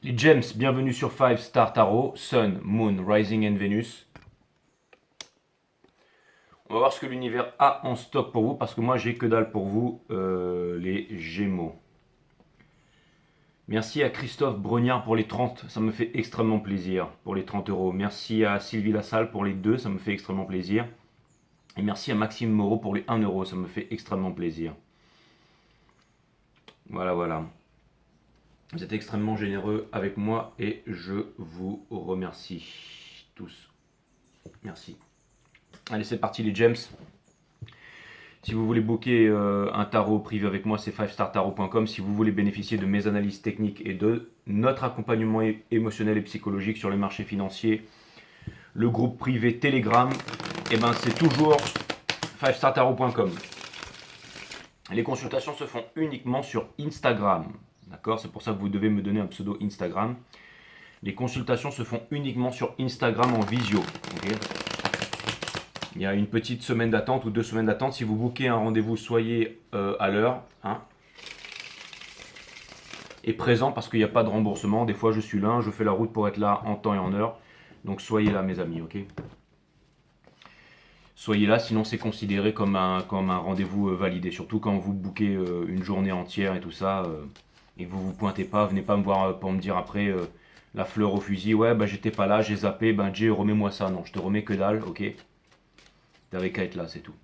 Les gems, bienvenue sur 5 Star Tarot, Sun, Moon, Rising and Venus. On va voir ce que l'univers a en stock pour vous, parce que moi j'ai que dalle pour vous, les Gémeaux. Merci à Christophe Brognard pour les 30, ça me fait extrêmement plaisir, pour les 30 euros. Merci à Sylvie Lassalle pour les 2, ça me fait extrêmement plaisir. Et merci à Maxime Moreau pour les 1 euro, ça me fait extrêmement plaisir. Voilà, voilà. Vous êtes extrêmement généreux avec moi et je vous remercie tous. Merci. Allez, c'est parti les gems. Si vous voulez booker un tarot privé avec moi, c'est 5startarot.com. Si vous voulez bénéficier de mes analyses techniques et de notre accompagnement émotionnel et psychologique sur les marchés financiers, le groupe privé Telegram, et ben c'est toujours 5startarot.com. Les consultations se font uniquement sur Instagram. D'accord? C'est pour ça que vous devez me donner un pseudo Instagram. Les consultations se font uniquement sur Instagram en visio. Okay, il y a une petite semaine d'attente ou 2 semaines d'attente. Si vous bookez un rendez-vous, soyez à l'heure. Hein, et présent parce qu'il n'y a pas de remboursement. Des fois, je suis là, je fais la route pour être là en temps et en heure. Donc, soyez là, mes amis. Ok? Soyez là, sinon c'est considéré comme un rendez-vous validé. Surtout quand vous bookez une journée entière et tout ça. Et que vous vous pointez pas, venez pas me voir pour me dire après la fleur au fusil. Ouais, bah j'étais pas là, j'ai zappé. Ben Jay, remets-moi ça. Non, je te remets que dalle. Ok? T'avais qu'à être là, c'est tout.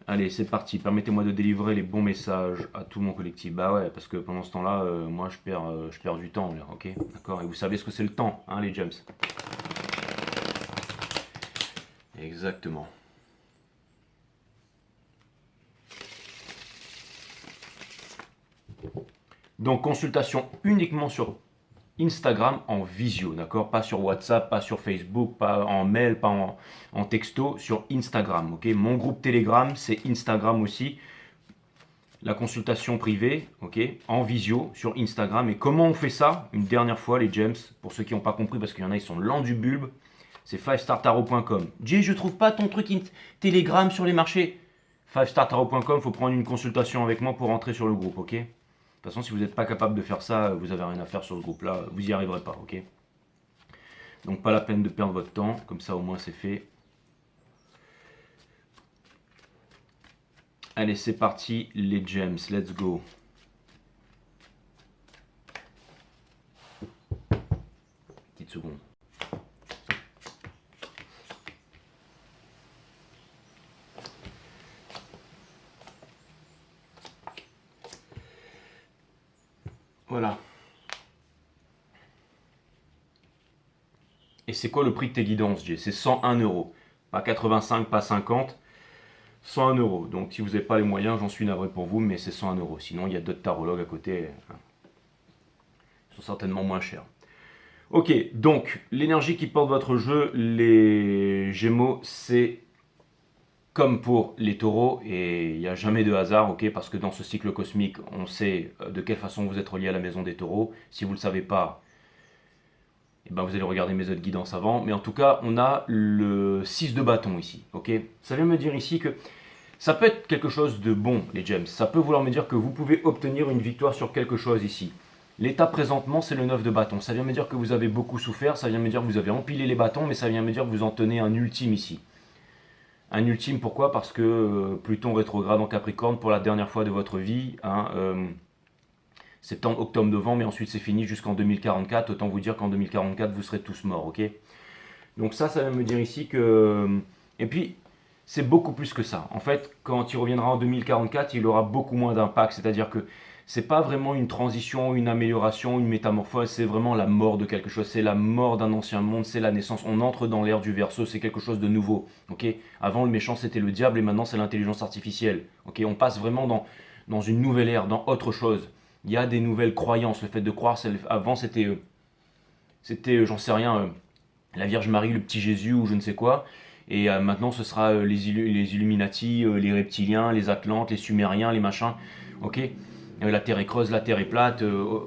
Allez, c'est parti. Permettez-moi de délivrer les bons messages à tout mon collectif. Bah ouais, parce que pendant ce temps-là, moi, je perds du temps, là, ok? D'accord? Et vous savez ce que c'est le temps, hein, les gems? Exactement. Donc, consultation uniquement sur Instagram en visio, d'accord? Pas sur WhatsApp, pas sur Facebook, pas en mail, pas en texto, sur Instagram, ok? Mon groupe Telegram, c'est Instagram aussi. La consultation privée, ok, en visio sur Instagram. Et comment on fait ça? Une dernière fois, les gems, pour ceux qui n'ont pas compris, parce qu'il y en a, ils sont lents du bulbe, c'est 5startarot.com. Jay, je trouve pas ton truc Telegram sur les marchés. 5startarot.com, il faut prendre une consultation avec moi pour entrer sur le groupe, ok? De toute façon, si vous n'êtes pas capable de faire ça, vous n'avez rien à faire sur ce groupe-là, vous n'y arriverez pas, ok? Donc pas la peine de perdre votre temps, comme ça au moins c'est fait. Allez, c'est parti, les gems, let's go. Petite seconde. Voilà. Et c'est quoi le prix de tes guidances, Jay? C'est 101 euros. Pas 85, pas 50. 101 euros. Donc si vous n'avez pas les moyens, j'en suis navré pour vous, mais c'est 101 euros. Sinon, il y a d'autres tarologues à côté. Ils sont certainement moins chers. Ok, donc l'énergie qui porte votre jeu, les Gémeaux, c'est comme pour les taureaux, et il n'y a jamais de hasard, ok, parce que dans ce cycle cosmique, on sait de quelle façon vous êtes relié à la maison des taureaux. Si vous ne le savez pas, eh ben vous allez regarder mes autres guidances avant. Mais en tout cas, on a le 6 de bâton ici, ok. Ça vient me dire ici que ça peut être quelque chose de bon, les gems. Ça peut vouloir me dire que vous pouvez obtenir une victoire sur quelque chose ici. L'état présentement, c'est le 9 de bâton. Ça vient me dire que vous avez beaucoup souffert, ça vient me dire que vous avez empilé les bâtons, mais ça vient me dire que vous en tenez un ultime ici. Un ultime, pourquoi? Parce que Pluton rétrograde en Capricorne pour la dernière fois de votre vie. Hein, septembre, octobre, novembre, mais ensuite c'est fini jusqu'en 2044. Autant vous dire qu'en 2044, vous serez tous morts, ok? Donc ça vient me dire ici que... Et puis, c'est beaucoup plus que ça. En fait, quand il reviendra en 2044, il aura beaucoup moins d'impact. C'est-à-dire que c'est pas vraiment une transition, une amélioration, une métamorphose, c'est vraiment la mort de quelque chose. C'est la mort d'un ancien monde, c'est la naissance. On entre dans l'ère du Verseau, c'est quelque chose de nouveau. Ok? Avant, le méchant, c'était le diable et maintenant, c'est l'intelligence artificielle. Ok? On passe vraiment dans une nouvelle ère, dans autre chose. Il y a des nouvelles croyances. Le fait de croire, avant, c'était, j'en sais rien, la Vierge Marie, le petit Jésus ou je ne sais quoi. Et maintenant, ce sera les Illuminati, les reptiliens, les Atlantes, les Sumériens, les machins. Ok? La Terre est creuse, la Terre est plate.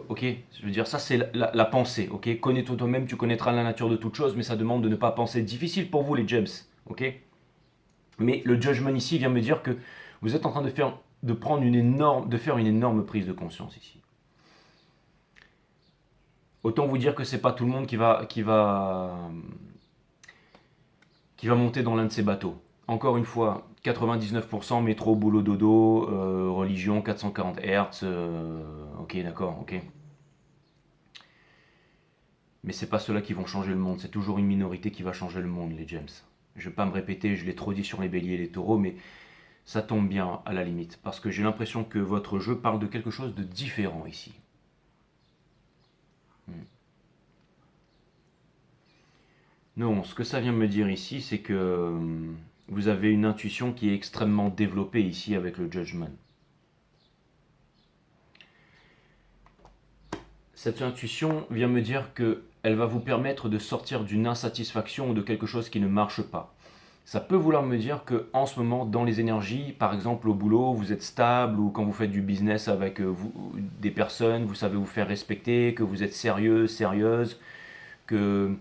Ok? Je veux dire, ça, c'est la pensée. Ok? Connais-toi toi-même, tu connaîtras la nature de toute chose, mais ça demande de ne pas penser. Difficile pour vous, les gems. Ok? Mais le judgment ici vient me dire que vous êtes en train de faire une énorme prise de conscience ici. autant vous dire que c'est pas tout le monde qui va monter dans l'un de ces bateaux. Encore une fois, 99% métro, boulot, dodo, religion, 440 Hz, ok, d'accord, ok. Mais c'est pas ceux-là qui vont changer le monde, c'est toujours une minorité qui va changer le monde, les James. Je vais pas me répéter, je l'ai trop dit sur les béliers et les taureaux, mais ça tombe bien à la limite, parce que j'ai l'impression que votre jeu parle de quelque chose de différent ici. Non, ce que ça vient me dire ici, c'est que vous avez une intuition qui est extrêmement développée ici avec le Judgment. Cette intuition vient me dire qu'elle va vous permettre de sortir d'une insatisfaction ou de quelque chose qui ne marche pas. Ça peut vouloir me dire que en ce moment, dans les énergies, par exemple au boulot, vous êtes stable ou quand vous faites du business avec des personnes, vous savez vous faire respecter, que vous êtes sérieux, sérieuse, que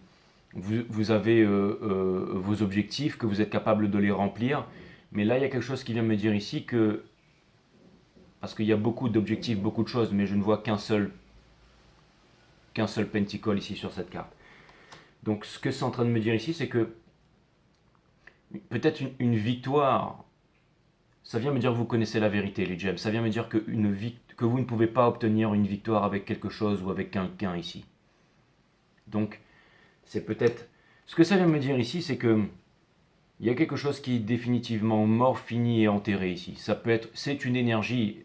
vous avez vos objectifs, que vous êtes capable de les remplir. Mais là, il y a quelque chose qui vient me dire ici que, parce qu'il y a beaucoup d'objectifs, beaucoup de choses, mais je ne vois qu'un seul pentacle ici sur cette carte. Donc ce que c'est en train de me dire ici, c'est que peut-être une victoire, ça vient me dire que vous connaissez la vérité, les gems. Ça vient me dire que vous ne pouvez pas obtenir une victoire avec quelque chose ou avec quelqu'un ici. Donc c'est peut-être... Ce que ça vient me dire ici, c'est que il y a quelque chose qui est définitivement mort, fini et enterré ici. Ça peut être... C'est une énergie...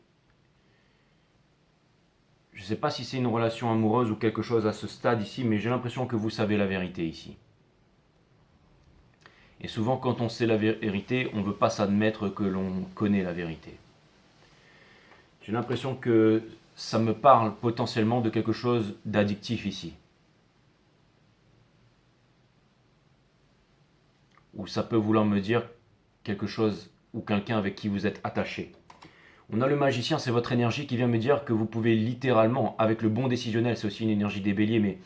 Je ne sais pas si c'est une relation amoureuse ou quelque chose à ce stade ici, mais j'ai l'impression que vous savez la vérité ici. Et souvent, quand on sait la vérité, on ne veut pas s'admettre que l'on connaît la vérité. J'ai l'impression que ça me parle potentiellement de quelque chose d'addictif ici. Ou ça peut vouloir me dire quelque chose ou quelqu'un avec qui vous êtes attaché. On a le magicien, c'est votre énergie qui vient me dire que vous pouvez littéralement, avec le bon décisionnel, c'est aussi une énergie des béliers, mais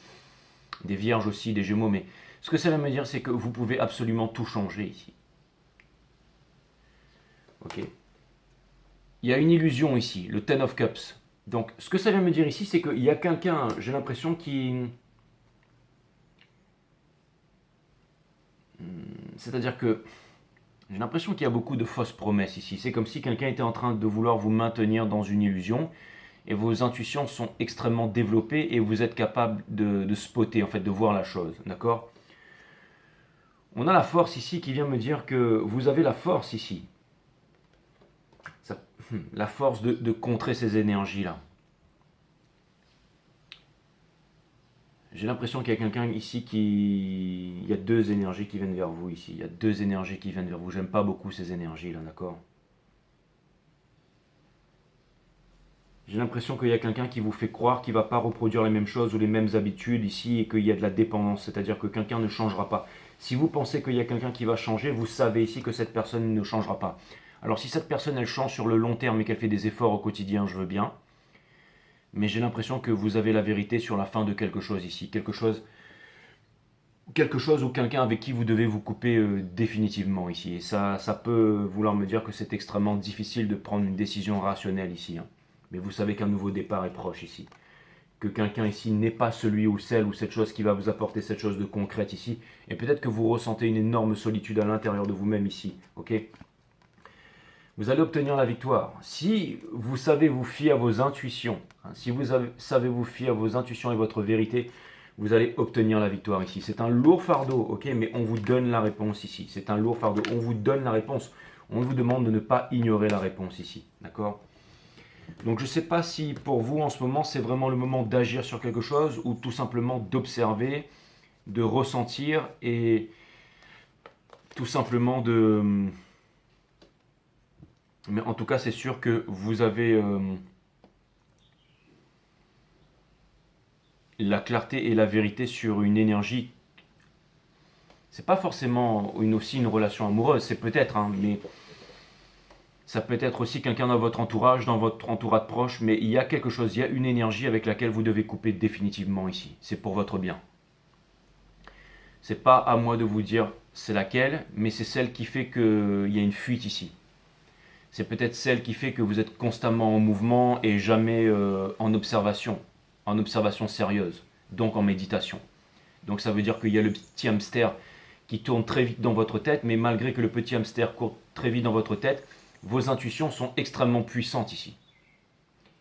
des vierges aussi, des gémeaux, mais ce que ça vient me dire, c'est que vous pouvez absolument tout changer ici. Ok. Il y a une illusion ici, le Ten of Cups. Donc, ce que ça vient me dire ici, c'est qu'il y a quelqu'un, j'ai l'impression, qui... C'est-à-dire que j'ai l'impression qu'il y a beaucoup de fausses promesses ici. C'est comme si quelqu'un était en train de vouloir vous maintenir dans une illusion et vos intuitions sont extrêmement développées et vous êtes capable de spotter, en fait, de voir la chose. D'accord ? On a la force ici qui vient me dire que vous avez la force ici. La force de contrer ces énergies-là. J'ai l'impression qu'il y a quelqu'un ici qui... Il y a deux énergies qui viennent vers vous ici. Il y a deux énergies qui viennent vers vous. J'aime pas beaucoup ces énergies-là, d'accord ? J'ai l'impression qu'il y a quelqu'un qui vous fait croire qu'il ne va pas reproduire les mêmes choses ou les mêmes habitudes ici et qu'il y a de la dépendance. C'est-à-dire que quelqu'un ne changera pas. Si vous pensez qu'il y a quelqu'un qui va changer, vous savez ici que cette personne ne changera pas. Alors si cette personne, elle change sur le long terme et qu'elle fait des efforts au quotidien, je veux bien. Mais j'ai l'impression que vous avez la vérité sur la fin de quelque chose ici. Quelque chose ou quelqu'un avec qui vous devez vous couper définitivement ici. Et ça peut vouloir me dire que c'est extrêmement difficile de prendre une décision rationnelle ici. Hein. Mais vous savez qu'un nouveau départ est proche ici. Que quelqu'un ici n'est pas celui ou celle ou cette chose qui va vous apporter cette chose de concrète ici. Et peut-être que vous ressentez une énorme solitude à l'intérieur de vous-même ici. Ok ? Vous allez obtenir la victoire. Si vous savez vous fier à vos intuitions, si vous savez vous fier à vos intuitions et votre vérité, vous allez obtenir la victoire ici. C'est un lourd fardeau, ok, mais on vous donne la réponse ici. C'est un lourd fardeau, on vous donne la réponse. On vous demande de ne pas ignorer la réponse ici, d'accord ? Donc je ne sais pas si pour vous en ce moment c'est vraiment le moment d'agir sur quelque chose ou tout simplement d'observer, de ressentir et tout simplement de... Mais en tout cas, c'est sûr que vous avez la clarté et la vérité sur une énergie. C'est pas forcément aussi une relation amoureuse, c'est peut-être, hein, mais ça peut être aussi quelqu'un dans votre entourage proche, mais il y a quelque chose, il y a une énergie avec laquelle vous devez couper définitivement ici. C'est pour votre bien. C'est pas à moi de vous dire c'est laquelle, mais c'est celle qui fait qu'il y a une fuite ici. C'est peut-être celle qui fait que vous êtes constamment en mouvement et jamais en observation sérieuse, donc en méditation. Donc ça veut dire qu'il y a le petit hamster qui tourne très vite dans votre tête, mais malgré que le petit hamster court très vite dans votre tête, vos intuitions sont extrêmement puissantes ici.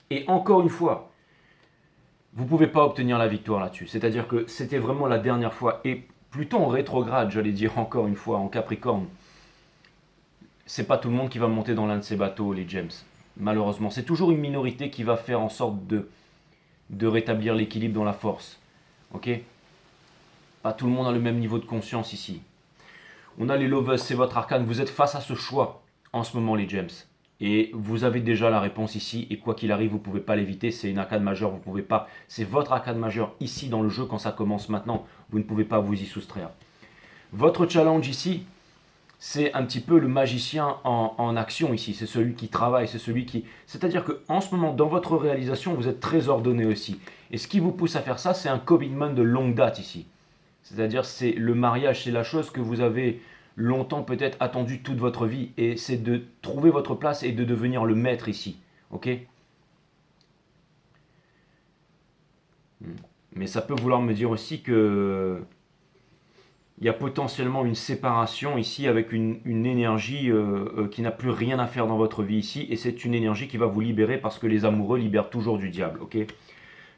Et encore une fois, vous ne pouvez pas obtenir la victoire là-dessus. C'est-à-dire que c'était vraiment la dernière fois, et plutôt en rétrograde, j'allais dire encore une fois, en Capricorne. C'est pas tout le monde qui va monter dans l'un de ces bateaux, les James. Malheureusement, c'est toujours une minorité qui va faire en sorte de rétablir l'équilibre dans la force. Ok? Pas tout le monde a le même niveau de conscience ici. On a les Lovers, c'est votre arcane. Vous êtes face à ce choix en ce moment, les James. Et vous avez déjà la réponse ici. Et quoi qu'il arrive, vous ne pouvez pas l'éviter. C'est une arcane majeure, vous ne pouvez pas. C'est votre arcane majeure ici dans le jeu quand ça commence maintenant. Vous ne pouvez pas vous y soustraire. Votre challenge ici, c'est un petit peu le magicien en action ici. C'est celui qui travaille, c'est celui qui... C'est-à-dire qu'en ce moment, dans votre réalisation, vous êtes très ordonné aussi. Et ce qui vous pousse à faire ça, c'est un commitment de longue date ici. C'est-à-dire, c'est le mariage, c'est la chose que vous avez longtemps peut-être attendu toute votre vie. Et c'est de trouver votre place et de devenir le maître ici. Ok? Mais ça peut vouloir me dire aussi que il y a potentiellement une séparation ici avec une énergie qui n'a plus rien à faire dans votre vie ici. Et c'est une énergie qui va vous libérer parce que les amoureux libèrent toujours du diable. Ok?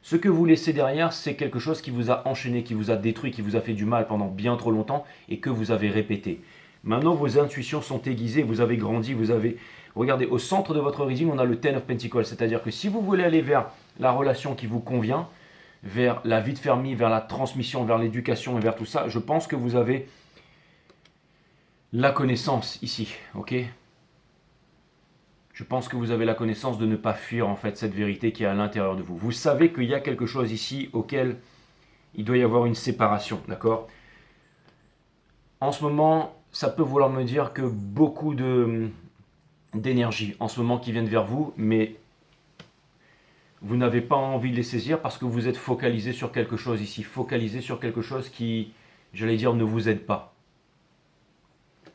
Ce que vous laissez derrière, c'est quelque chose qui vous a enchaîné, qui vous a détruit, qui vous a fait du mal pendant bien trop longtemps et que vous avez répété. Maintenant, vos intuitions sont aiguisées, vous avez grandi, vous avez... Regardez, au centre de votre reading, on a le Ten of Pentacles. C'est-à-dire que si vous voulez aller vers la relation qui vous convient, vers la vie de famille, vers la transmission, vers l'éducation et vers tout ça, je pense que vous avez la connaissance ici, ok ? Je pense que vous avez la connaissance de ne pas fuir en fait cette vérité qui est à l'intérieur de vous. Vous savez qu'il y a quelque chose ici auquel il doit y avoir une séparation, d'accord? En ce moment, ça peut vouloir me dire que beaucoup d'énergie en ce moment qui viennent vers vous, mais vous n'avez pas envie de les saisir parce que vous êtes focalisé sur quelque chose ici, focalisé sur quelque chose qui, j'allais dire, ne vous aide pas.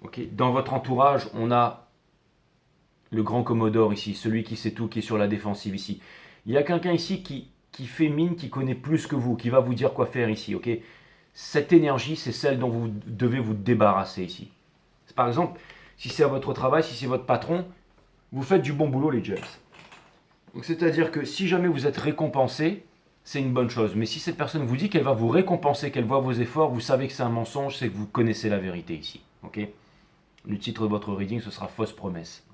Ok? Dans votre entourage, on a le grand Commodore ici, celui qui sait tout, qui est sur la défensive ici. Il y a quelqu'un ici qui fait mine, qui connaît plus que vous, qui va vous dire quoi faire ici, ok? Cette énergie, c'est celle dont vous devez vous débarrasser ici. Par exemple, si c'est à votre travail, si c'est votre patron, vous faites du bon boulot, les James. C'est-à-dire que si jamais vous êtes récompensé, c'est une bonne chose. Mais si cette personne vous dit qu'elle va vous récompenser, qu'elle voit vos efforts, vous savez que c'est un mensonge, c'est que vous connaissez la vérité ici, ok? Le titre de votre reading, ce sera Fausse promesse.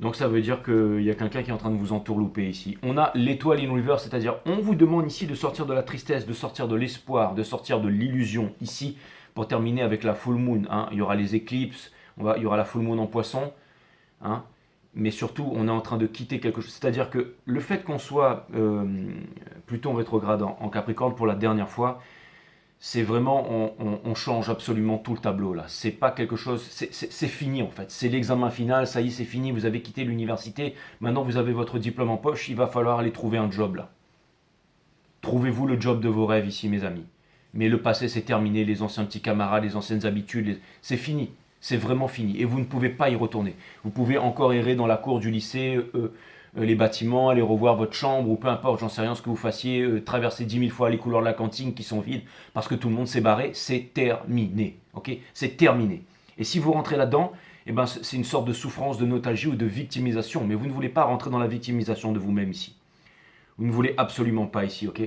Donc ça veut dire qu'il y a quelqu'un qui est en train de vous entourlouper ici. On a l'étoile in reverse, c'est-à-dire on vous demande ici de sortir de la tristesse, de sortir de l'espoir, de sortir de l'illusion ici, pour terminer avec la full moon. Hein. Il y aura les éclipses, il y aura la full moon en poisson, hein. Mais surtout on est en train de quitter quelque chose. C'est-à-dire que le fait qu'on soit Pluton rétrograde en Capricorne pour la dernière fois, c'est vraiment, on change absolument tout le tableau là. C'est pas quelque chose, c'est fini en fait. C'est l'examen final, ça y est, c'est fini. Vous avez quitté l'université. Maintenant, vous avez votre diplôme en poche. Il va falloir aller trouver un job là. Trouvez-vous le job de vos rêves ici, mes amis. Mais le passé, c'est terminé. Les anciens petits camarades, les anciennes habitudes, c'est fini. C'est vraiment fini. Et vous ne pouvez pas y retourner. Vous pouvez encore errer dans la cour du lycée, les bâtiments, aller revoir votre chambre ou peu importe, j'en sais rien ce que vous fassiez, traverser 10 000 fois les couloirs de la cantine qui sont vides parce que tout le monde s'est barré, c'est terminé, ok? C'est terminé. Et si vous rentrez là-dedans, eh ben, c'est une sorte de souffrance, de nostalgie ou de victimisation, mais vous ne voulez pas rentrer dans la victimisation de vous-même ici. Vous ne voulez absolument pas ici, ok?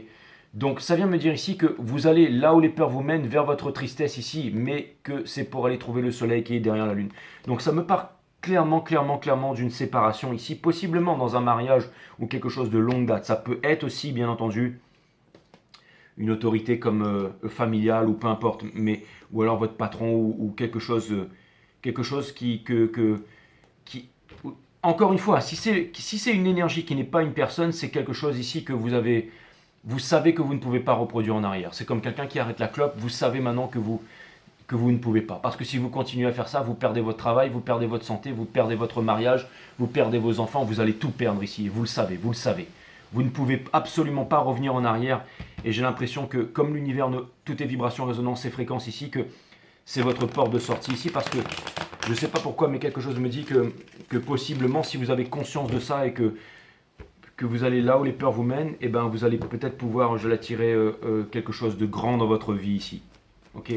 Donc ça vient me dire ici que vous allez là où les peurs vous mènent vers votre tristesse ici, mais que c'est pour aller trouver le soleil qui est derrière la lune. Donc ça me part clairement d'une séparation ici, possiblement dans un mariage ou quelque chose de longue date. Ça peut être aussi, bien entendu, une autorité comme familiale ou peu importe, mais ou alors votre patron ou quelque chose qui encore une fois, si c'est une énergie qui n'est pas une personne, c'est quelque chose ici que vous savez que vous ne pouvez pas reproduire en arrière. C'est comme quelqu'un qui arrête la clope, vous savez maintenant que vous ne pouvez pas. Parce que si vous continuez à faire ça, vous perdez votre travail, vous perdez votre santé, vous perdez votre mariage, vous perdez vos enfants, vous allez tout perdre ici. Vous le savez, vous le savez. Vous ne pouvez absolument pas revenir en arrière. Et j'ai l'impression que, comme l'univers, tout est vibration, résonance et fréquence ici, que c'est votre porte de sortie ici. Parce que, je ne sais pas pourquoi, mais quelque chose me dit que possiblement, si vous avez conscience de ça et que que vous allez là où les peurs vous mènent, et ben vous allez peut-être pouvoir, je l'attirer quelque chose de grand dans votre vie ici. Ok?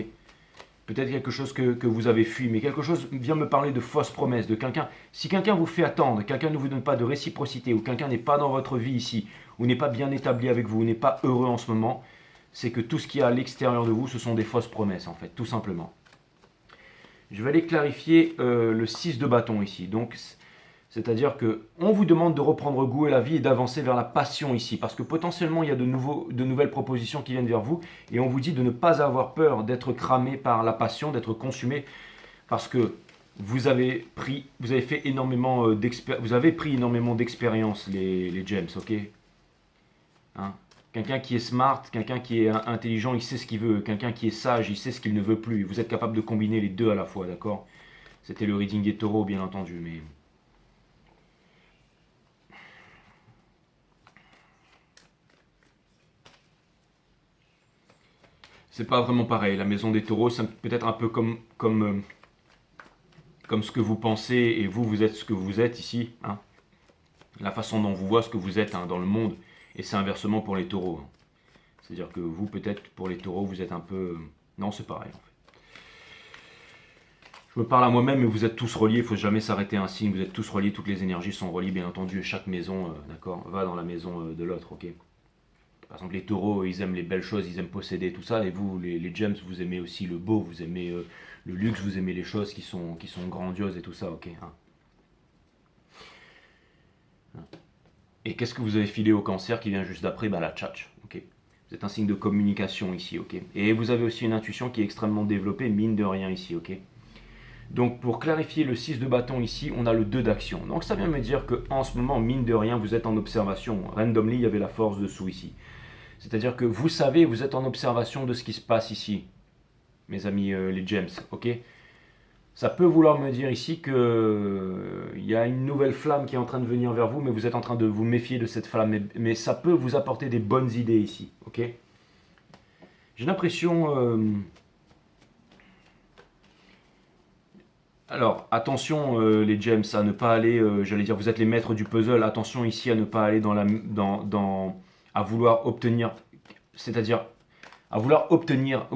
Peut-être quelque chose que vous avez fui, mais quelque chose vient me parler de fausses promesses, de quelqu'un. Si quelqu'un vous fait attendre, quelqu'un ne vous donne pas de réciprocité, ou quelqu'un n'est pas dans votre vie ici, ou n'est pas bien établi avec vous, ou n'est pas heureux en ce moment, c'est que tout ce qu'il y a à l'extérieur de vous, ce sont des fausses promesses en fait, tout simplement. Je vais aller clarifier le 6 de bâton ici. Donc, c'est-à-dire qu'on vous demande de reprendre goût à la vie et d'avancer vers la passion ici. Parce que potentiellement, il y a de nouvelles propositions qui viennent vers vous. Et on vous dit de ne pas avoir peur d'être cramé par la passion, d'être consumé. Parce que vous avez pris énormément d'expérience, les James, ok? Hein? Quelqu'un qui est smart, quelqu'un qui est intelligent, il sait ce qu'il veut. Quelqu'un qui est sage, il sait ce qu'il ne veut plus. Vous êtes capable de combiner les deux à la fois, d'accord? C'était le reading des taureaux, bien entendu, mais... c'est pas vraiment pareil. La maison des taureaux, c'est peut-être un peu comme ce que vous pensez, et vous êtes ce que vous êtes ici. Hein. La façon dont on vous voit ce que vous êtes dans le monde. Et c'est inversement pour les taureaux. Hein. C'est-à-dire que vous, peut-être, pour les taureaux, vous êtes un peu... Non, c'est pareil, en fait. Je me parle à moi-même, mais vous êtes tous reliés. Il ne faut jamais s'arrêter un signe. Vous êtes tous reliés. Toutes les énergies sont reliées, bien entendu. Chaque maison, d'accord, va dans la maison de l'autre, ok? Par exemple, les taureaux, ils aiment les belles choses, ils aiment posséder tout ça. Et vous, les Gems, vous aimez aussi le beau, vous aimez le luxe, vous aimez les choses qui sont grandioses et tout ça, ok? Hein. Et qu'est-ce que vous avez filé au cancer qui vient juste d'après? La tchatch, ok? Vous êtes un signe de communication ici, ok? Et vous avez aussi une intuition qui est extrêmement développée, mine de rien ici, ok? Donc pour clarifier le 6 de bâton ici, on a le 2 d'action. Donc ça vient me dire qu'en ce moment, mine de rien, vous êtes en observation. Randomly, il y avait la force dessous ici. C'est-à-dire que vous savez, vous êtes en observation de ce qui se passe ici, mes amis les Gems, ok? Ça peut vouloir me dire ici que il y a une nouvelle flamme qui est en train de venir vers vous, mais vous êtes en train de vous méfier de cette flamme. Mais ça peut vous apporter des bonnes idées ici, ok? J'ai l'impression... Alors, attention les Gems, à ne pas aller, j'allais dire, vous êtes les maîtres du puzzle, attention ici à ne pas aller à vouloir obtenir, c'est-à-dire à vouloir obtenir,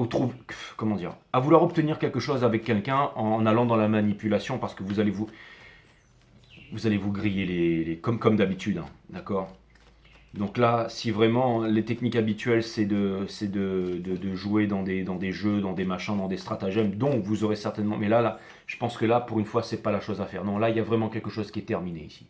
à vouloir obtenir quelque chose avec quelqu'un en allant dans la manipulation, parce que vous allez vous griller comme d'habitude, hein, d'accord? Donc là, si vraiment les techniques habituelles, c'est de jouer dans des jeux, dans des machins, dans des stratagèmes, donc vous aurez certainement... Mais là, je pense que là, pour une fois, c'est pas la chose à faire. Non, là, il y a vraiment quelque chose qui est terminé ici.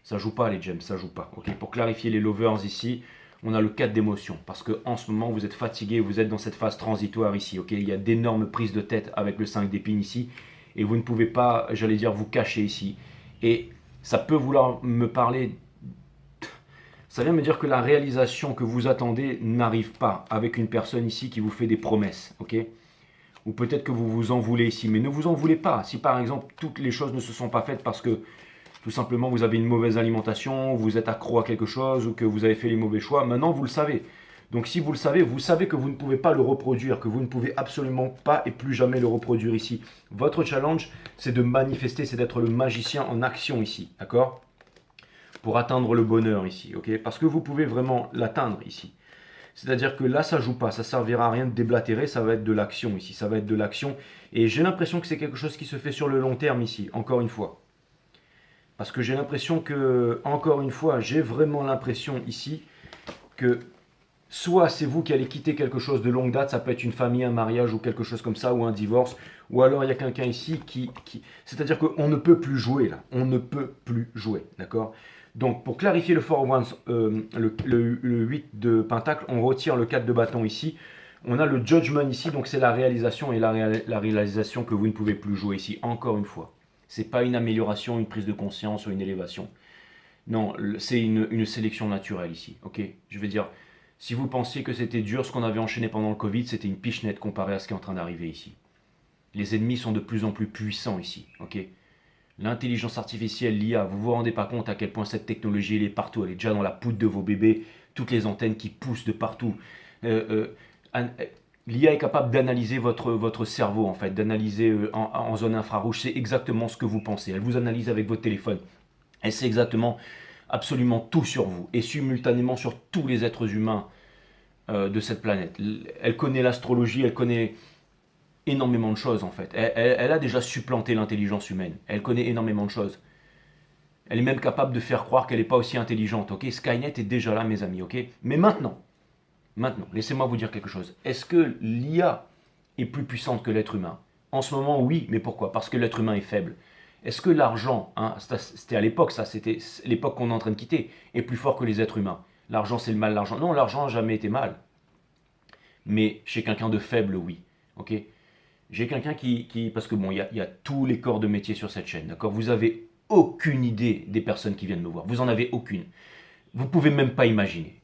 Ça joue pas les Gems, ça joue pas. Ok, pour clarifier les lovers ici, on a le 4 d'émotion. Parce qu'en ce moment, vous êtes fatigué, vous êtes dans cette phase transitoire ici. Ok, il y a d'énormes prises de tête avec le 5 d'épines ici. Et vous ne pouvez pas, j'allais dire, vous cacher ici. Et ça peut vouloir me parler... Ça vient me dire que la réalisation que vous attendez n'arrive pas avec une personne ici qui vous fait des promesses, ok? Ou peut-être que vous vous en voulez ici, mais ne vous en voulez pas. Si par exemple toutes les choses ne se sont pas faites parce que tout simplement vous avez une mauvaise alimentation, vous êtes accro à quelque chose ou que vous avez fait les mauvais choix, maintenant vous le savez. Donc si vous le savez, vous savez que vous ne pouvez pas le reproduire, que vous ne pouvez absolument pas et plus jamais le reproduire ici. Votre challenge, c'est de manifester, c'est d'être le magicien en action ici, d'accord? Pour atteindre le bonheur ici, ok? Parce que vous pouvez vraiment l'atteindre ici. C'est-à-dire que là, ça joue pas, ça servira à rien de déblatérer, ça va être de l'action ici, ça va être de l'action. Et j'ai l'impression que c'est quelque chose qui se fait sur le long terme ici, encore une fois. Parce que j'ai l'impression que, encore une fois, j'ai vraiment l'impression ici que soit c'est vous qui allez quitter quelque chose de longue date, ça peut être une famille, un mariage ou quelque chose comme ça, ou un divorce, ou alors il y a quelqu'un ici qui... C'est-à-dire qu'on ne peut plus jouer là, on ne peut plus jouer, d'accord? Donc, pour clarifier le 4 of Wands, le 8 de Pentacle, on retire le 4 de bâton ici. On a le Judgment ici, donc c'est la réalisation et la réalisation que vous ne pouvez plus jouer ici, encore une fois. Ce n'est pas une amélioration, une prise de conscience ou une élévation. Non, c'est une sélection naturelle ici, ok? Je veux dire, si vous pensiez que c'était dur, ce qu'on avait enchaîné pendant le Covid, c'était une pichenette comparé à ce qui est en train d'arriver ici. Les ennemis sont de plus en plus puissants ici, ok? L'intelligence artificielle, l'IA, vous vous rendez pas compte à quel point cette technologie elle est partout, elle est déjà dans la poudre de vos bébés, toutes les antennes qui poussent de partout. L'IA est capable d'analyser votre cerveau en fait, d'analyser en zone infrarouge, c'est exactement ce que vous pensez. Elle vous analyse avec votre téléphone. Elle sait exactement absolument tout sur vous et simultanément sur tous les êtres humains de cette planète. Elle connaît l'astrologie, elle connaît énormément de choses en fait. Elle a déjà supplanté l'intelligence humaine. Elle connaît énormément de choses. Elle est même capable de faire croire qu'elle n'est pas aussi intelligente. Ok, Skynet est déjà là, mes amis. Ok, mais maintenant, laissez-moi vous dire quelque chose. Est-ce que l'IA est plus puissante que l'être humain? En ce moment, oui, mais pourquoi? Parce que l'être humain est faible. Est-ce que l'argent, hein, c'était à l'époque, ça, c'était l'époque qu'on est en train de quitter, est plus fort que les êtres humains? L'argent, c'est le mal, l'argent. Non, l'argent n'a jamais été mal. Mais chez quelqu'un de faible, oui. Ok. J'ai quelqu'un parce que bon, il y a tous les corps de métier sur cette chaîne, d'accord? Vous avez aucune idée des personnes qui viennent me voir. Vous en avez aucune. Vous pouvez même pas imaginer.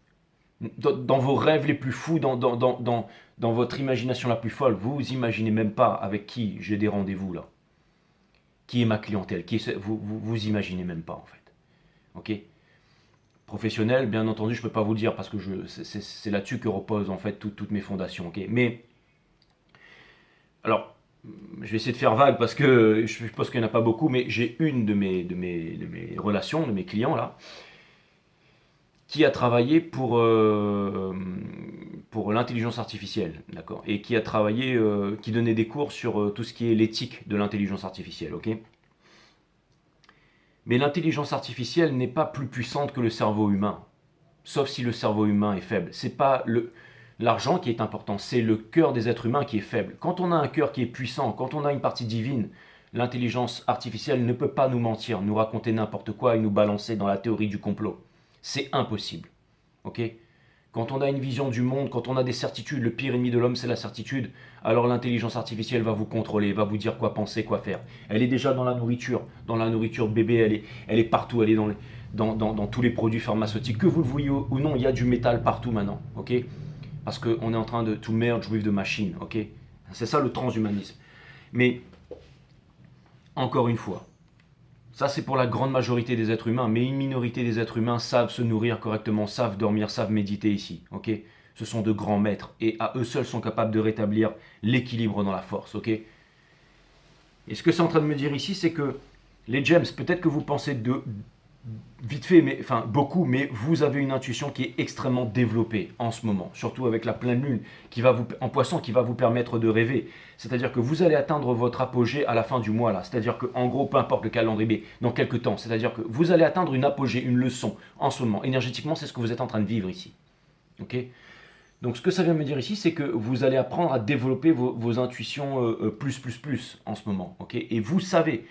Dans vos rêves les plus fous, dans votre imagination la plus folle, vous imaginez même pas avec qui j'ai des rendez-vous là. Qui est ma clientèle, vous imaginez même pas en fait. Ok? Professionnel, bien entendu, je peux pas vous le dire parce que c'est là-dessus que reposent en fait toutes mes fondations. Ok? Mais alors, je vais essayer de faire vague parce que je pense qu'il n'y en a pas beaucoup, mais j'ai une de mes relations, de mes clients là, qui a travaillé pour l'intelligence artificielle, d'accord, et qui a travaillé, qui donnait des cours sur tout ce qui est l'éthique de l'intelligence artificielle, ok. Mais l'intelligence artificielle n'est pas plus puissante que le cerveau humain, sauf si le cerveau humain est faible. C'est pas l'argent qui est important, c'est le cœur des êtres humains qui est faible. Quand on a un cœur qui est puissant, quand on a une partie divine, l'intelligence artificielle ne peut pas nous mentir, nous raconter n'importe quoi et nous balancer dans la théorie du complot. C'est impossible. Ok? Quand on a une vision du monde, quand on a des certitudes, le pire ennemi de l'homme c'est la certitude, alors l'intelligence artificielle va vous contrôler, va vous dire quoi penser, quoi faire. Elle est déjà dans la nourriture bébé, elle est partout, elle est dans tous les produits pharmaceutiques. Que vous le voyez ou non, il y a du métal partout maintenant. Ok? Parce qu'on est en train de to merge with the machine. Ok? C'est ça le transhumanisme. Mais, encore une fois, ça, c'est pour la grande majorité des êtres humains, mais une minorité des êtres humains savent se nourrir correctement, savent dormir, savent méditer ici. Ok? Ce sont de grands maîtres et à eux seuls sont capables de rétablir l'équilibre dans la force. Ok? Et ce que c'est en train de me dire ici, c'est que les gems, peut-être que vous pensez vite fait, mais enfin beaucoup, mais vous avez une intuition qui est extrêmement développée en ce moment, surtout avec la pleine lune en poisson qui va vous permettre de rêver. C'est-à-dire que vous allez atteindre votre apogée à la fin du mois là. C'est-à-dire que en gros, peu importe le calendrier, dans quelques temps. C'est-à-dire que vous allez atteindre une apogée, une leçon en ce moment. Énergétiquement, c'est ce que vous êtes en train de vivre ici. Ok? Donc ce que ça vient me dire ici, c'est que vous allez apprendre à développer vos intuitions plus en ce moment. Ok? Et vous savez,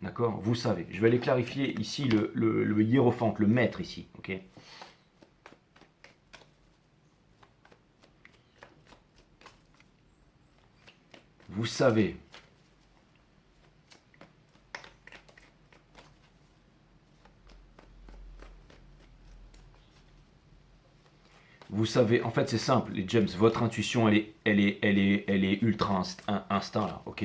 d'accord? Vous savez. Je vais aller clarifier ici le hiérophante, le maître ici. Ok? Vous savez. Vous savez, en fait c'est simple, les James, votre intuition elle est ultra instinct là, ok?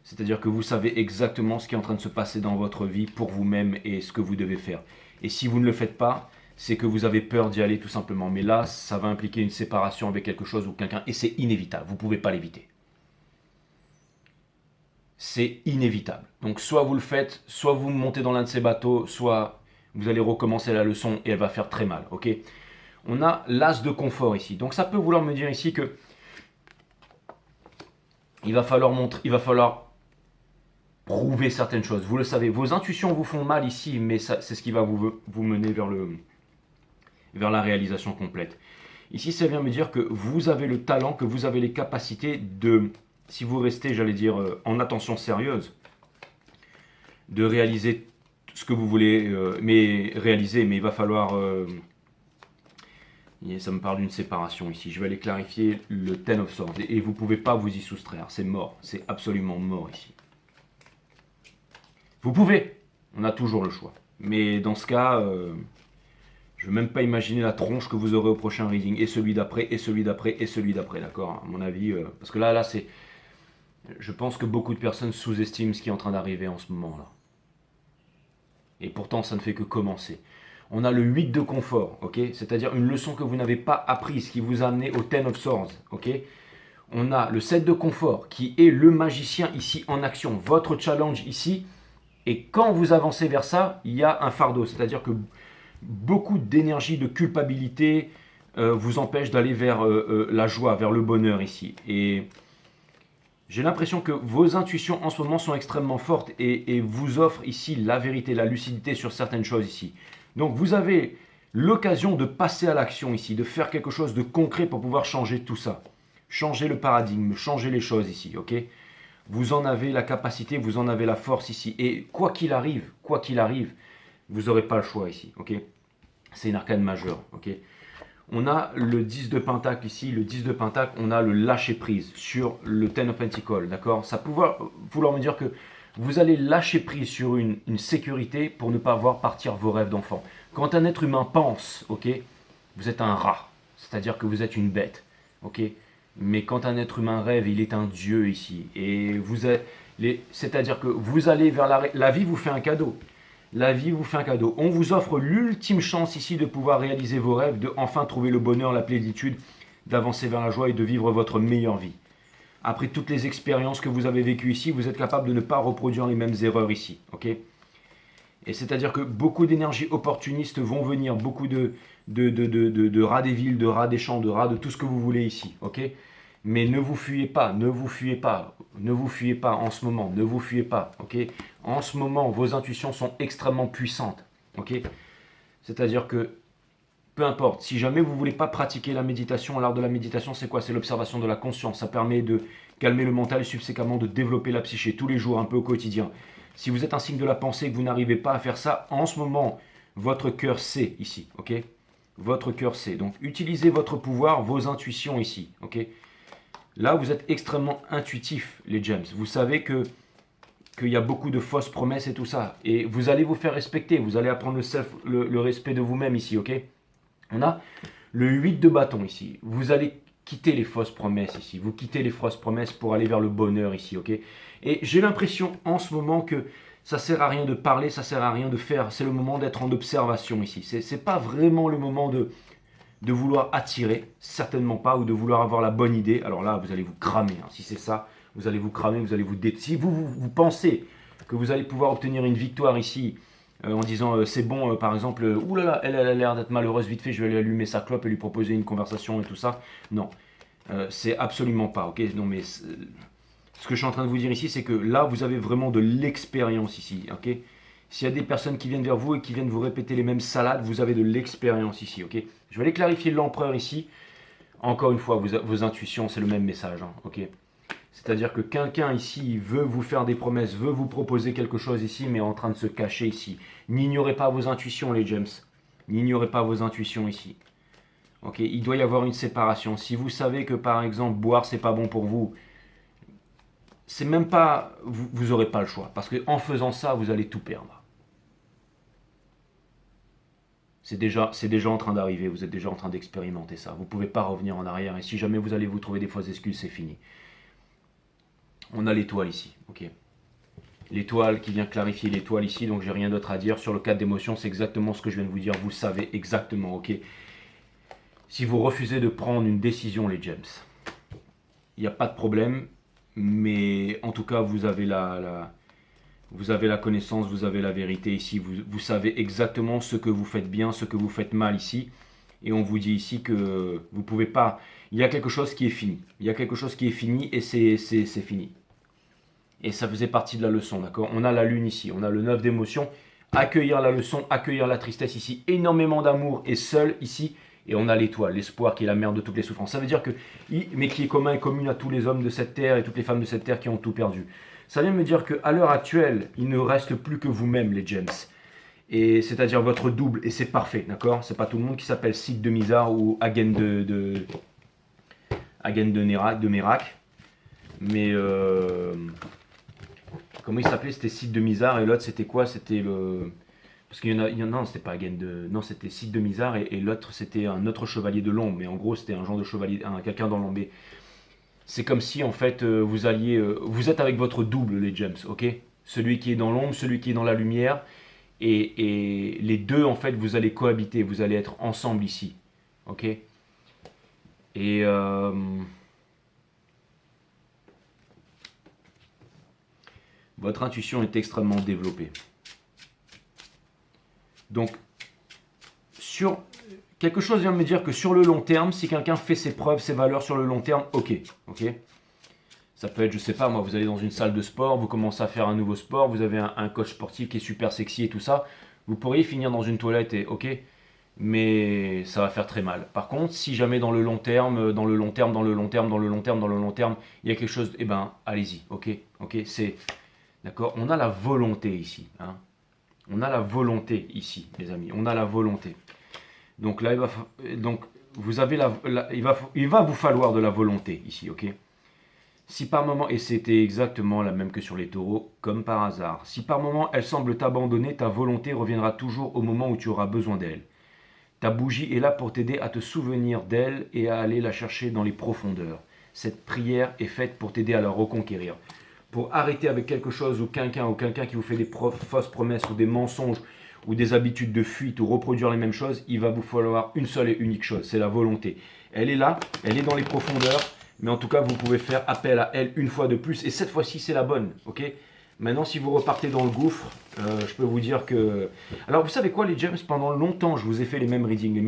C'est-à-dire que vous savez exactement ce qui est en train de se passer dans votre vie pour vous-même et ce que vous devez faire. Et si vous ne le faites pas, c'est que vous avez peur d'y aller tout simplement. Mais là, ça va impliquer une séparation avec quelque chose ou quelqu'un et c'est inévitable, vous ne pouvez pas l'éviter. C'est inévitable. Donc soit vous le faites, soit vous montez dans l'un de ces bateaux, soit vous allez recommencer la leçon et elle va faire très mal, ok? On a l'as de confort ici. Donc ça peut vouloir me dire ici que il va falloir prouver certaines choses. Vous le savez, vos intuitions vous font mal ici, mais c'est ce qui va vous mener vers la réalisation complète. Ici, ça vient me dire que vous avez le talent, que vous avez les capacités de, si vous restez, j'allais dire, en attention sérieuse, de réaliser ce que vous voulez réaliser, mais il va falloir... ça me parle d'une séparation ici. Je vais aller clarifier le Ten of Swords. Et vous ne pouvez pas vous y soustraire. C'est mort. C'est absolument mort ici. Vous pouvez. On a toujours le choix. Mais dans ce cas, je ne veux même pas imaginer la tronche que vous aurez au prochain reading. Et celui d'après, et celui d'après, et celui d'après. D'accord? À mon avis. Parce que là, c'est... Je pense que beaucoup de personnes sous-estiment ce qui est en train d'arriver en ce moment-là. Et pourtant, ça ne fait que commencer. On a le 8 de confort, ok? C'est-à-dire une leçon que vous n'avez pas apprise, qui vous a amené au Ten of Swords, ok? On a le 7 de confort, qui est le magicien ici en action. Votre challenge ici, Et quand vous avancez vers ça, il y a un fardeau. C'est-à-dire que beaucoup d'énergie, de culpabilité vous empêche d'aller vers la joie, vers le bonheur ici. Et j'ai l'impression que vos intuitions en ce moment sont extrêmement fortes et vous offrent ici la vérité, la lucidité sur certaines choses ici. Donc vous avez l'occasion de passer à l'action ici, de faire quelque chose de concret pour pouvoir changer tout ça. Changer le paradigme, changer les choses ici, ok? Vous en avez la capacité, vous en avez la force ici. Et quoi qu'il arrive, vous n'aurez pas le choix ici, ok? C'est une arcane majeure, ok? On a le 10 de Pentacle ici, le 10 de Pentacle, on a le lâcher prise sur le Ten of Pentacles, d'accord? Ça peut vouloir me dire que vous allez lâcher prise sur une sécurité pour ne pas voir partir vos rêves d'enfant. Quand un être humain pense, ok, vous êtes un rat, c'est-à-dire que vous êtes une bête, ok? Mais quand un être humain rêve, il est un dieu ici. Et c'est-à-dire que vous allez vers la vie vous fait un cadeau. La vie vous fait un cadeau. On vous offre l'ultime chance ici de pouvoir réaliser vos rêves, de enfin trouver le bonheur, la plénitude, d'avancer vers la joie et de vivre votre meilleure vie. Après toutes les expériences que vous avez vécues ici, vous êtes capable de ne pas reproduire les mêmes erreurs ici. Ok? Et c'est-à-dire que beaucoup d'énergies opportunistes vont venir, beaucoup de rats des villes, de rats des champs, de rats de tout ce que vous voulez ici. Ok? Mais ne vous fuyez pas, ne vous fuyez pas, ne vous fuyez pas en ce moment, ne vous fuyez pas, ok? En ce moment, vos intuitions sont extrêmement puissantes, ok? C'est-à-dire que, peu importe, si jamais vous ne voulez pas pratiquer la méditation, l'art de la méditation, c'est quoi? C'est l'observation de la conscience, ça permet de calmer le mental et subséquemment de développer la psyché tous les jours, un peu au quotidien. Si vous êtes un signe de la pensée et que vous n'arrivez pas à faire ça, en ce moment, votre cœur sait ici, ok? Votre cœur sait. Donc, utilisez votre pouvoir, vos intuitions ici, ok? Là, vous êtes extrêmement intuitif, les James. Vous savez qu'il y a beaucoup de fausses promesses et tout ça. Et vous allez vous faire respecter. Vous allez apprendre le respect de vous-même ici, ok? On a le 8 de bâton ici. Vous allez quitter les fausses promesses ici. Vous quittez les fausses promesses pour aller vers le bonheur ici, ok? Et j'ai l'impression en ce moment que ça sert à rien de parler, ça sert à rien de faire. C'est le moment d'être en observation ici. C'est pas vraiment le moment de vouloir attirer, certainement pas, ou de vouloir avoir la bonne idée. Alors là, vous allez vous cramer. Hein. Si c'est ça, vous allez vous cramer, vous allez vous dé... Si vous pensez que vous allez pouvoir obtenir une victoire ici en disant c'est bon, par exemple, oulala, elle a l'air d'être malheureuse, vite fait, je vais lui allumer sa clope et lui proposer une conversation et tout ça. Non, c'est absolument pas, ok? Non, mais ce que je suis en train de vous dire ici, c'est que là, vous avez vraiment de l'expérience ici, ok? S'il y a des personnes qui viennent vers vous et qui viennent vous répéter les mêmes salades, vous avez de l'expérience ici, ok? Je vais aller clarifier l'empereur ici. Encore une fois, vos intuitions, c'est le même message, hein, ok? C'est-à-dire que quelqu'un ici veut vous faire des promesses, veut vous proposer quelque chose ici, mais est en train de se cacher ici. N'ignorez pas vos intuitions, les James. N'ignorez pas vos intuitions ici. Ok, il doit y avoir une séparation. Si vous savez que par exemple boire c'est pas bon pour vous, c'est même pas, vous aurez pas le choix, parce que en faisant ça, vous allez tout perdre. C'est déjà en train d'arriver, vous êtes déjà en train d'expérimenter ça. Vous ne pouvez pas revenir en arrière. Et si jamais vous allez vous trouver des fausses excuses, c'est fini. On a l'étoile ici, ok. L'étoile qui vient clarifier l'étoile ici, donc j'ai rien d'autre à dire. Sur le cadre d'émotion, c'est exactement ce que je viens de vous dire. Vous savez exactement, ok. Si vous refusez de prendre une décision, les James, il n'y a pas de problème. Mais en tout cas, vous avez vous avez la connaissance, vous avez la vérité ici. Vous savez exactement ce que vous faites bien, ce que vous faites mal ici. Et on vous dit ici que vous ne pouvez pas... Il y a quelque chose qui est fini. Il y a quelque chose qui est fini et c'est fini. Et ça faisait partie de la leçon, d'accord? On a la lune ici, on a le 9 d'émotion. Accueillir la leçon, accueillir la tristesse ici. Énormément d'amour et seul ici. Et on a l'étoile, l'espoir qui est la mère de toutes les souffrances. Ça veut dire que, mais qui est commun et commune à tous les hommes de cette terre et toutes les femmes de cette terre qui ont tout perdu. Ça vient me dire qu'à l'heure actuelle, il ne reste plus que vous-même, les James. Et c'est-à-dire votre double, et c'est parfait, d'accord? C'est pas tout le monde qui s'appelle Sid de Mizar ou Hagen de Merak. Mais comment il s'appelait? C'était Sid de Mizar et l'autre c'était quoi? C'était le... Parce qu'il y en a, non, c'était pas Hagen de... Non, c'était Sid de Mizar et l'autre c'était un autre chevalier de l'ombre. Mais en gros, c'était un genre de chevalier, quelqu'un dans l'ombre. C'est comme si en fait vous alliez... vous êtes avec votre double, les James, ok? Celui qui est dans l'ombre, celui qui est dans la lumière. Et les deux, en fait, vous allez cohabiter, vous allez être ensemble ici. Ok? Et Votre intuition est extrêmement développée. Donc, quelque chose vient de me dire que sur le long terme, si quelqu'un fait ses preuves, ses valeurs sur le long terme, ok. Ça peut être, je sais pas moi, vous allez dans une salle de sport, vous commencez à faire un nouveau sport, vous avez un coach sportif qui est super sexy et tout ça, vous pourriez finir dans une toilette et ok, mais ça va faire très mal. Par contre, si jamais dans le long terme, il y a quelque chose, eh ben, allez-y, ok, c'est, d'accord, on a la volonté ici, hein. On a la volonté ici, les amis, on a la volonté. Donc là, vous avez il va vous falloir de la volonté ici, ok. Si par moment, et c'était exactement la même que sur les taureaux, comme par hasard, si par moment elle semble t'abandonner, ta volonté reviendra toujours au moment où tu auras besoin d'elle. Ta bougie est là pour t'aider à te souvenir d'elle et à aller la chercher dans les profondeurs. Cette prière est faite pour t'aider à la reconquérir. Pour arrêter avec quelque chose ou quelqu'un qui vous fait des fausses promesses ou des mensonges ou des habitudes de fuite ou reproduire les mêmes choses, il va vous falloir une seule et unique chose, c'est la volonté. Elle est là, elle est dans les profondeurs, mais en tout cas, vous pouvez faire appel à elle une fois de plus, et cette fois-ci, c'est la bonne, ok. Maintenant, si vous repartez dans le gouffre, je peux vous dire que... Alors, vous savez quoi, les James, pendant longtemps, je vous ai fait les mêmes readings,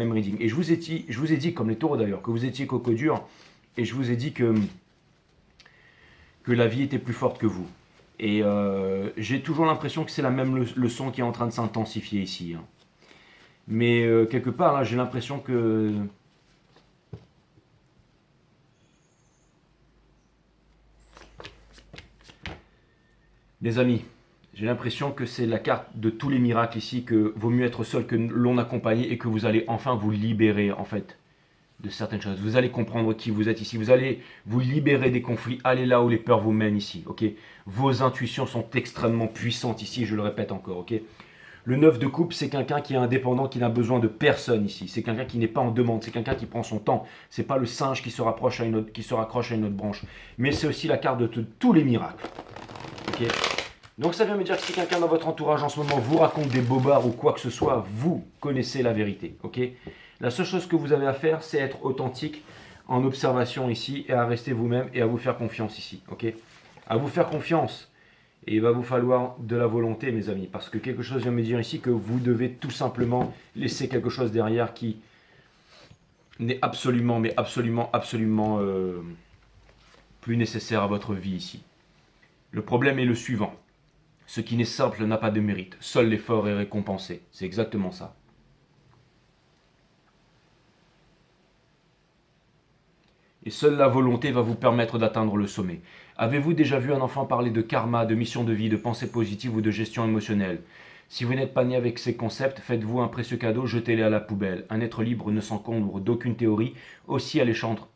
et je vous ai dit, comme les taureaux d'ailleurs, que vous étiez coco dur, et je vous ai dit que la vie était plus forte que vous. Et j'ai toujours l'impression que c'est la même leçon qui est en train de s'intensifier ici, hein. Mais quelque part, là, j'ai l'impression que... Les amis, j'ai l'impression que c'est la carte de tous les miracles ici, que vaut mieux être seul que l'on accompagné et que vous allez enfin vous libérer en fait de certaines choses. Vous allez comprendre qui vous êtes ici, vous allez vous libérer des conflits, allez là où les peurs vous mènent ici, ok. Vos intuitions sont extrêmement puissantes ici, je le répète encore, ok. Le 9 de coupe, c'est quelqu'un qui est indépendant, qui n'a besoin de personne ici. C'est quelqu'un qui n'est pas en demande, c'est quelqu'un qui prend son temps. C'est pas le singe qui se raccroche à une autre branche. Mais c'est aussi la carte de tous les miracles. Ok. Donc ça vient me dire que si quelqu'un dans votre entourage en ce moment vous raconte des bobards ou quoi que ce soit, vous connaissez la vérité. Ok. La seule chose que vous avez à faire, c'est être authentique en observation ici et à rester vous-même et à vous faire confiance ici. Ok. À vous faire confiance. Et il va vous falloir de la volonté, mes amis, parce que quelque chose vient me dire ici que vous devez tout simplement laisser quelque chose derrière qui n'est absolument, mais absolument, absolument plus nécessaire à votre vie ici. Le problème est le suivant. Ce qui n'est simple n'a pas de mérite. Seul l'effort est récompensé. C'est exactement ça. Et seule la volonté va vous permettre d'atteindre le sommet. Avez-vous déjà vu un enfant parler de karma, de mission de vie, de pensée positive ou de gestion émotionnelle? Si vous n'êtes pas né avec ces concepts, faites-vous un précieux cadeau, jetez-les à la poubelle. Un être libre ne s'encombre d'aucune théorie, aussi alléchante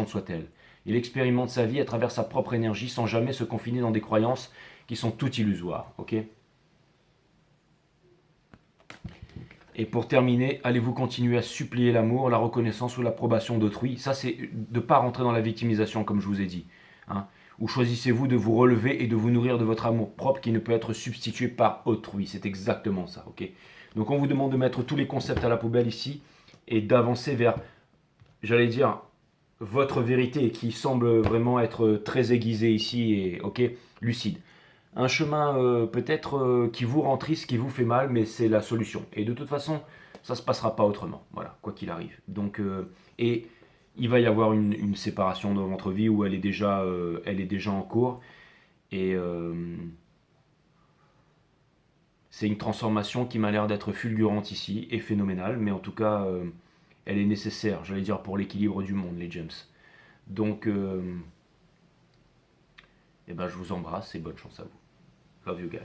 soit-elle. Il expérimente sa vie à travers sa propre énergie sans jamais se confiner dans des croyances qui sont toutes illusoires. Ok. Et pour terminer, allez-vous continuer à supplier l'amour, la reconnaissance ou l'approbation d'autrui? Ça, c'est de ne pas rentrer dans la victimisation, comme je vous ai dit, hein. Ou choisissez-vous de vous relever et de vous nourrir de votre amour propre qui ne peut être substitué par autrui? C'est exactement ça, ok. Donc on vous demande de mettre tous les concepts à la poubelle ici et d'avancer vers, j'allais dire, votre vérité qui semble vraiment être très aiguisée ici et, ok, lucide. Un chemin peut-être qui vous rend triste, qui vous fait mal, mais c'est la solution. Et de toute façon, ça ne se passera pas autrement, voilà, quoi qu'il arrive. Donc, et il va y avoir une séparation dans votre vie où elle est déjà en cours. Et c'est une transformation qui m'a l'air d'être fulgurante ici et phénoménale, mais en tout cas, elle est nécessaire, j'allais dire, pour l'équilibre du monde, les James. Donc, eh ben, je vous embrasse et bonne chance à vous. Love you guys.